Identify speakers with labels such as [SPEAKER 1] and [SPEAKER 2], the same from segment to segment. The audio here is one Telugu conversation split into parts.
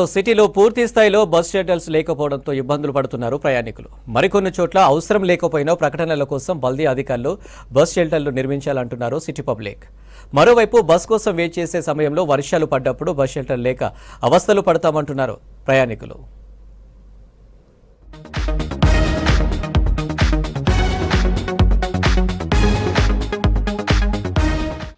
[SPEAKER 1] సిటీలో పూర్తి స్థాయిలో బస్ షెల్టర్స్ లేకపోవడంతో ఇబ్బందులు పడుతున్నారు ప్రయాణికులు. మరికొన్ని చోట్ల అవసరం లేకపోయినా ప్రకటనల కోసం బల్దీ అధికారులు బస్ షెల్టర్లు నిర్మించాలంటున్నారు సిటీ పబ్లిక్. మరోవైపు బస్ కోసం వెయిట్ చేసే సమయంలో వర్షాలు పడ్డప్పుడు బస్ షెల్టర్ లేక అవస్థలు పడతామంటున్నారు ప్రయాణికులు.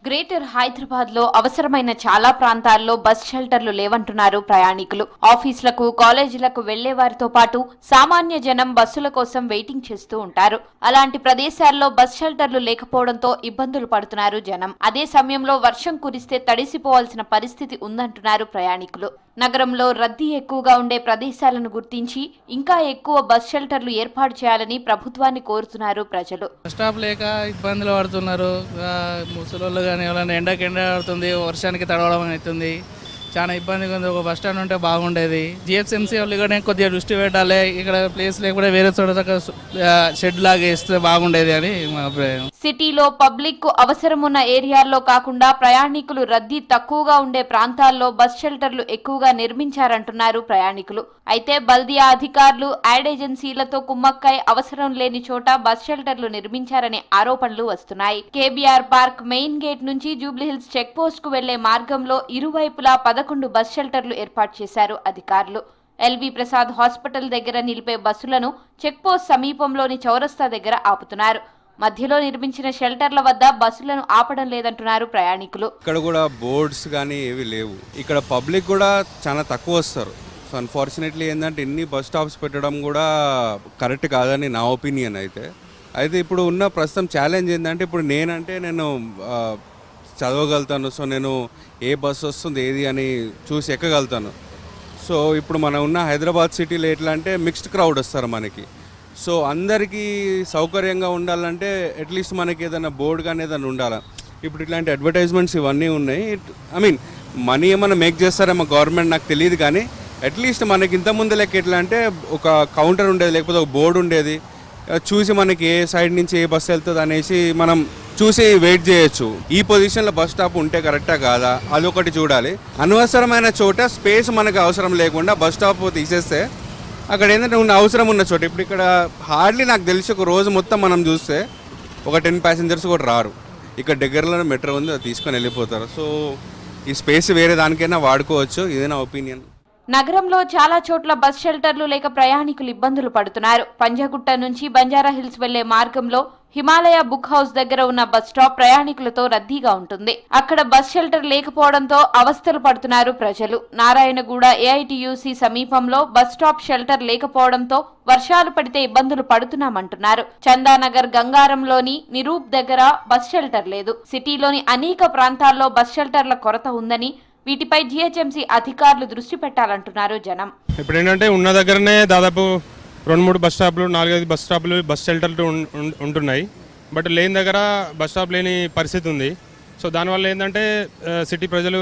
[SPEAKER 2] గ్రేటర్ హైదరాబాద్ లో అవసరమైన చాలా ప్రాంతాల్లో బస్ షెల్టర్లు లేవంటున్నారు ప్రయాణికులు. ఆఫీసులకు, కాలేజీలకు వెళ్లే వారితో పాటు సామాన్య జనం బస్సుల కోసం వెయిటింగ్ చేస్తూ ఉంటారు. అలాంటి ప్రదేశాల్లో బస్ షెల్టర్లు లేకపోవడంతో ఇబ్బందులు పడుతున్నారు జనం. అదే సమయంలో వర్షం కురిస్తే తడిసిపోవాల్సిన పరిస్థితి ఉందంటున్నారు ప్రయాణికులు. నగరంలో రద్దీ ఎక్కువగా ఉండే ప్రదేశాలను గుర్తించి ఇంకా ఎక్కువ బస్ షెల్టర్లు ఏర్పాటు చేయాలని ప్రభుత్వాన్ని కోరుతున్నారు ప్రజలు.
[SPEAKER 3] స్టాప్ లేక ఇబ్బందులు పడుతున్నారు. ముసలోళ్ళు కానీ ఎవరైనా ఎండకి ఎండ పడుతుంది, వర్షానికి తడవడం అవుతుంది, చాలా ఇబ్బందిగా ఉంది. ఒక బస్ స్టాండ్ ఉంటే బాగుండేది. జిహెచ్ఎంసీ వాళ్ళు కూడా కొద్దిగా దృష్టి పెట్టాలి. ఇక్కడ ప్లేస్ లేకపోతే వేరే చోట షెడ్ లాగా వేస్తే బాగుండేది అని మా అభిప్రాయం.
[SPEAKER 2] సిటీలో పబ్లిక్ కు అవసరమున్న ఏరియాల్లో కాకుండా ప్రయాణికులు రద్దీ తక్కువగా ఉండే ప్రాంతాల్లో బస్ షెల్టర్లు ఎక్కువగా నిర్మించారంటున్నారు ప్రయాణికులు. అయితే బల్దియా అధికారులు యాడ్ ఏజెన్సీలతో కుమ్మక్కై అవసరం లేని చోట బస్ షెల్టర్లు నిర్మించారనే ఆరోపణలు వస్తున్నాయి. కేబీఆర్ పార్క్ మెయిన్ గేట్ నుంచి జూబ్లీహిల్స్ చెక్ పోస్ట్ కు వెళ్లే మార్గంలో ఇరువైపులా 11 బస్ షెల్టర్లు ఏర్పాటు చేశారు అధికారులు. ఎల్వి ప్రసాద్ హాస్పిటల్ దగ్గర నిలిపే బస్సులను చెక్ పోస్ట్ సమీపంలోని చౌరస్తా దగ్గర ఆపుతున్నారు. మధ్యలో నిర్మించిన షెల్టర్ల వద్ద బస్సులను ఆపడం లేదంటున్నారు ప్రయాణికులు.
[SPEAKER 4] ఇక్కడ కూడా బోర్డ్స్ కానీ ఏవి లేవు. ఇక్కడ పబ్లిక్ కూడా చాలా తక్కువ వస్తారు. సో అన్ఫార్చునేట్లీ ఏంటంటే ఇన్ని బస్ స్టాప్స్ పెట్టడం కూడా కరెక్ట్ కాదని నా ఒపీనియన్. అయితే ఇప్పుడు ఉన్న ప్రస్తుతం ఛాలెంజ్ ఏంటంటే, ఇప్పుడు నేను చదవగలుగుతాను. సో నేను ఏ బస్సు వస్తుంది ఏది అని చూసి ఎక్కగలుగుతాను. సో ఇప్పుడు మనం ఉన్న హైదరాబాద్ సిటీలో ఎట్లా అంటే మిక్స్డ్ క్రౌడ్ వస్తారు మనకి. సో అందరికీ సౌకర్యంగా ఉండాలంటే అట్లీస్ట్ మనకి ఏదైనా బోర్డు కానీ ఏదైనా ఉండాలి. ఇప్పుడు ఇట్లాంటి అడ్వర్టైజ్మెంట్స్ ఇవన్నీ ఉన్నాయి. మనీ ఏమైనా మేక్ చేస్తారేమో గవర్నమెంట్, నాకు తెలియదు. కానీ అట్లీస్ట్ మనకి ఇంతకుముందు లెక్క ఎట్లా అంటే ఒక కౌంటర్ ఉండేది, లేకపోతే ఒక బోర్డు ఉండేది. చూసి మనకి ఏ సైడ్ నుంచి ఏ బస్సు వెళ్తుంది అనేసి మనం చూసి వెయిట్ చేయొచ్చు. ఈ పొజిషన్లో బస్ స్టాప్ ఉంటే కరెక్టా కాదా అదొకటి చూడాలి. అనవసరమైన చోట స్పేస్ మనకు అవసరం లేకుండా బస్ స్టాప్ తీసేస్తే అక్కడ ఏంటంటే అవసరం ఉన్న చోట, ఇప్పుడు ఇక్కడ హార్డ్లీ నాకు తెలిసి ఒక రోజు మొత్తం మనం చూస్తే ఒక 10 ప్యాసింజర్స్ కూడా రారు. ఇక్కడ దగ్గరలో మెట్రో ఉంది, అది తీసుకొని వెళ్ళిపోతారు. సో ఈ స్పేస్ వేరే దానికైనా వాడుకోవచ్చు. ఇదే నా ఒపీనియన్.
[SPEAKER 2] నగరంలో చాలా చోట్ల బస్ షెల్టర్లు లేక ప్రయాణికులు ఇబ్బందులు పడుతున్నారు. పంజాగుట్ట నుంచి బంజారా హిల్స్ వెళ్లే మార్గంలో హిమాలయ బుక్ హౌస్ దగ్గర ఉన్న బస్ స్టాప్ ప్రయాణికులతో రద్దీగా ఉంటుంది. అక్కడ బస్ షెల్టర్ లేకపోవడంతో అవస్థలు పడుతున్నారు ప్రజలు. నారాయణగూడ ఏఐటియుసి సమీపంలో బస్ స్టాప్ షెల్టర్ లేకపోవడంతో వర్షాలు పడితే ఇబ్బందులు పడుతున్నామంటున్నారు. చందానగర్ గంగారంలోని నిరూప్ దగ్గర బస్ షెల్టర్ లేదు. సిటీలోని అనేక ప్రాంతాల్లో బస్ షెల్టర్ల కొరత ఉందని, వీటిపై జిహెచ్ఎంసీ అధికారులు దృష్టి పెట్టాలంటున్నారు జనం.
[SPEAKER 5] ఇప్పుడు ఏంటంటే ఉన్న దగ్గరనే దాదాపు 2-3 బస్ స్టాప్లు, 4-5 బస్ స్టాప్లు, బస్ షెల్టర్లు ఉంటున్నాయి. బట్ లేని దగ్గర బస్ స్టాప్ లేని పరిస్థితి ఉంది. సో దానివల్ల ఏంటంటే సిటీ ప్రజలు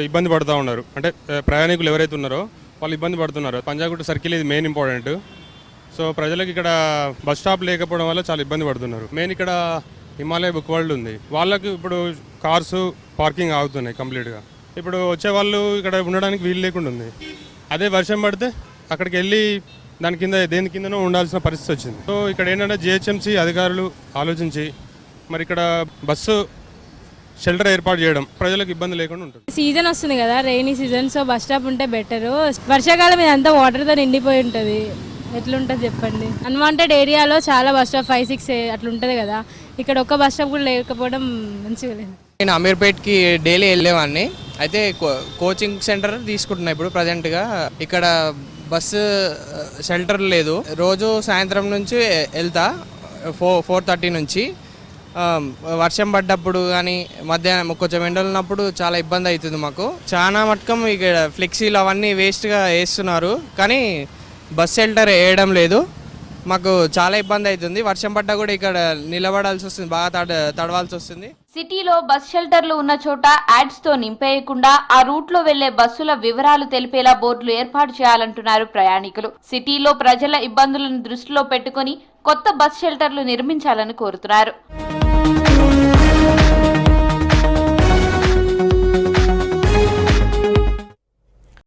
[SPEAKER 5] ఇబ్బంది పడుతూ ఉన్నారు. అంటే ప్రయాణికులు ఎవరైతే ఉన్నారో వాళ్ళు ఇబ్బంది పడుతున్నారు. పంజాగుట్ట సర్కిల్ ఇది మెయిన్ ఇంపార్టెంట్. సో ప్రజలకు ఇక్కడ బస్ స్టాప్ లేకపోవడం వల్ల చాలా ఇబ్బంది పడుతున్నారు. మెయిన్ ఇక్కడ హిమాలయ బుక్ వరల్డ్ ఉంది. వాళ్ళకు ఇప్పుడు కార్స్ పార్కింగ్ ఆగుతున్నాయి కంప్లీట్గా. ఇప్పుడు వచ్చే వాళ్ళు ఇక్కడ ఉండడానికి వీలు లేకుండా ఉంది. అదే వర్షం పడితే అక్కడికి వెళ్ళి దేని కిందనో ఉండాల్సిన పరిస్థితి వచ్చింది. సో ఇక్కడ ఏంటంటే జిహెచ్ఎంసీ అధికారులు ఆలోచించి మరి ఇక్కడ బస్సు షెల్టర్ ఏర్పాటు చేయడం ప్రజలకు ఇబ్బంది లేకుండా ఉంటుంది.
[SPEAKER 6] సీజన్ వస్తుంది కదా, rainy season. So bus stop ఉంటే బెటర్. వర్షాకాలం ఇదంతా వాటర్తో నిండిపోయి ఉంటుంది. ఎట్లుంటుంది చెప్పండి. అన్వాంటెడ్ ఏరియాలో చాలా బస్ స్టాప్ 5-6 అట్లా ఉంటుంది కదా. ఇక్కడ ఒక్క బస్ స్టాప్ కూడా లేకపోవడం మంచిగా లేదు.
[SPEAKER 3] నేను అమీర్పేట్కి డైలీ వెళ్ళేవాడిని. అయితే కోచింగ్ సెంటర్ తీసుకుంటున్నా ఇప్పుడు ప్రజెంట్గా. ఇక్కడ బస్సు షెల్టర్ లేదు. రోజు సాయంత్రం నుంచి వెళ్తా 4:30 నుంచి. వర్షం పడ్డప్పుడు కానీ మధ్యాహ్నం కొంచెం ఎండలు ఉన్నప్పుడు చాలా ఇబ్బంది అవుతుంది మాకు. చాలా మటుకం ఇక్కడ ఫ్లెక్సీలు అవన్నీ వేస్ట్గా వేస్తున్నారు, కానీ బస్ షెల్టర్ వేయడం లేదు. మాకు చాలా ఇబ్బంది అవుతుంది. వర్షం పడ్డా కూడా ఇక్కడ నిలబడాల్సి వస్తుంది, బాగా తడవాల్సి వస్తుంది.
[SPEAKER 2] సిటీలో బస్ షెల్టర్లు ఉన్న చోట యాడ్స్ తో నింపేయకుండా ఆ రూట్ లో వెళ్లే బస్సుల వివరాలు తెలిపేలా బోర్డులు ఏర్పాటు చేయాలంటున్నారు ప్రయాణికులు. సిటీలో ప్రజల ఇబ్బందులను దృష్టిలో పెట్టుకుని కొత్త బస్ షెల్టర్లు నిర్మించాలని కోరుతున్నారు.